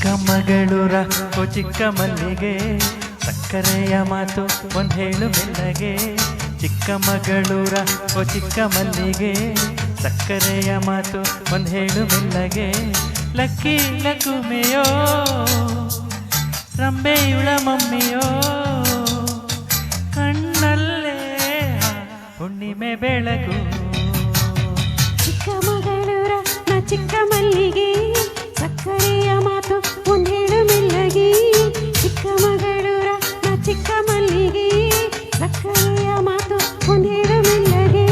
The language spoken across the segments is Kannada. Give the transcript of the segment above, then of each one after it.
ಚಿಕ್ಕಮಗಳೂರ ಓ ಚಿಕ್ಕ ಮಲ್ಲಿಗೆ ಸಕ್ಕರೆಯ ಮಾತು ಒಂದ್ ಹೇಳು ಮೆಲ್ಲಗೆ. ಚಿಕ್ಕಮಗಳೂರ ಓ ಚಿಕ್ಕ ಮಲ್ಲಿಗೆ ಸಕ್ಕರೆಯ ಮಾತು ಒಂದ್ ಹೇಳು ಮೆಲ್ಲಗೆ. ಲಕ್ಕಿ ಲಕುಮೆಯೋ ರಂಬೆಯುಳ ಮಮ್ಮಿಯೋ ಕಣ್ಣಲ್ಲೇ ಹುಣ್ಣಿಮೆ ಬೆಳಗು. ಚಿಕ್ಕಮಗಳೂರ ನಾ ಚಿಕ್ಕ ಮಲ್ಲಿಗೆ ಸಕ್ಕರೆಯ ಮಾತು ಒಂದ್ ಹೇಳು ಮೆಲ್ಲಗೆ. ಚಿಕ್ಕಮಗಳೂರ ನಾ ಚಿಕ್ಕ ಮಲ್ಲಿಗೆ ಸಕ್ಕರೆಯ ಮಾತು ಒಂದ್ ಹೇಳು ಮೆಲ್ಲಗೆ.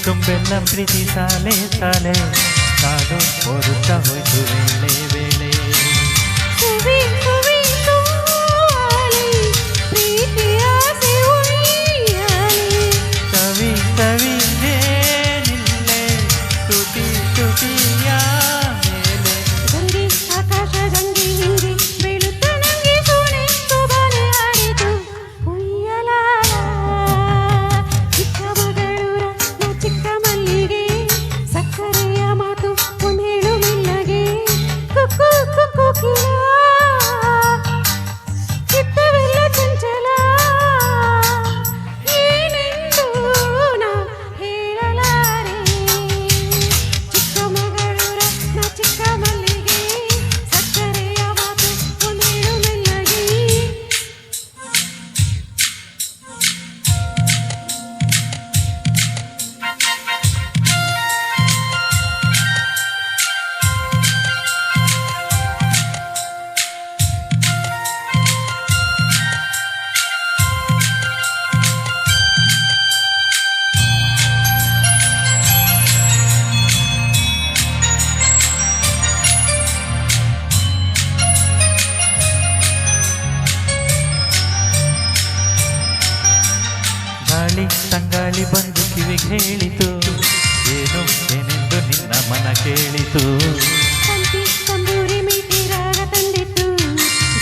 ತುಂಬೆಲ್ಲ ಪ್ರೀತಿ ಸಾಲೆ ಸಾಲೆ ಕಾಡು ಓದುತ್ತಾ ಹೋಯ್ತು ವೇಳೆ ವೇಳೆ. ಸವಿ ಸವಿಗೆ ನಿಲ್ಲೆ ತುಟಿ ತುಟಿಯ ಮೇಲೆ ಗಂಗೆ ಆಕಾಶ ಗಂಗೆ ಹಿಂಗೆ ಬೀಳುತ್ತ ನಂಗೆ ಸೋನೆ ಸೋಬಾನೆ ಆಡಿತು ಉಯ್ಯಲಾಲ. ಚಿಕ್ಕಮಗಳೂರ ನಾ ಚಿಕ್ಕ ಮಲ್ಲಿಗೆ ಸಕ್ಕರೆಯ ಮಾತು ಒಂದ್ ಹೇಳು ಮೆಲ್ಲಗೆ. ಕುಕ್ಕು ಕುಕ್ಕು ಕಿಲ ಚಿತ್ತವೆಲ್ಲ ಚಂಚಲ ಏನೆಂದು ನಾ ಹೇಳಲಾರೆ. ಚಿಕ್ಕಮಗಳೂರ ನಾ ಚಿಕ್ಕ ಮಲ್ಲಿಗೆ ಸಕ್ಕರೆಯ ಮಾತು ಒಂದ್ ಹೇಳು ಮೆಲ್ಲಗೆ. ಗಾಳಿ ತಂಗಾಳಿ ಬಂದು ಕಿವಿಗೆ ಹೇಳಿತು ಏನು ಏನೆಂದು ನಿನ್ನ ಮನ ಕೇಳಿತು. ತಂತಿ ತಂಬೂರಿ ಮೀಟಿ ರಾಗ ತಂದಿತ್ತು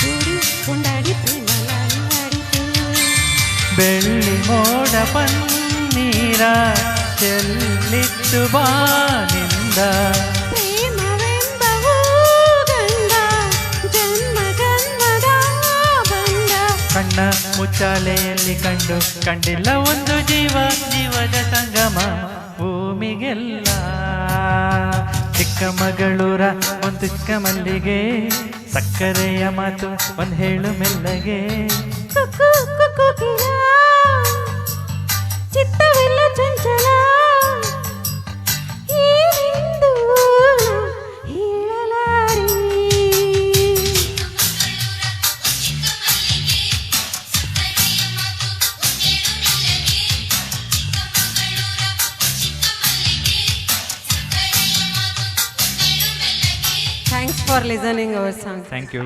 ಜೋಡಿ ಕೊಂಡಾಡಿ ಪ್ರೇಮ ಲಾಲಿ ಆಡಿತು. ಬೆಳ್ಳಿ ಮೋಡ ಪನ್ನೀರ ಚೆಲ್ಲಿತ್ತು ಬಾನಿಂದ ಪ್ರೇಮವೆಂಬ ಗಂಧ ಜನ್ಮ ಜನ್ಮದ ಬಂದ. ಕಣ್ಣ ಮುಚ್ಚಾಲೆಯಲ್ಲಿ ಕಂಡಿಲ್ಲ ಒಂದು ಜೀವ ಜೀವದ ಸಂಗಮ ಭೂಮಿಗೆಲ್ಲ. ಚಿಕ್ಕಮಗಳೂರ ಒಂದು ಚಿಕ್ಕ ಮಲ್ಲಿಗೆ ಸಕ್ಕರೆಯ ಮಾತು ಒಂದ್ ಹೇಳು ಮೆಲ್ಲಗೆ. ಕುಕ್ಕು ಕುಕ್ಕು ಕಿಲ ಚಿತ್ತವೆಲ್ಲ ಚಂಚಲ ಏನೆಂದು ನಾ ಹೇಳಲಾರೆ. Thanks for listening our song. Thank you.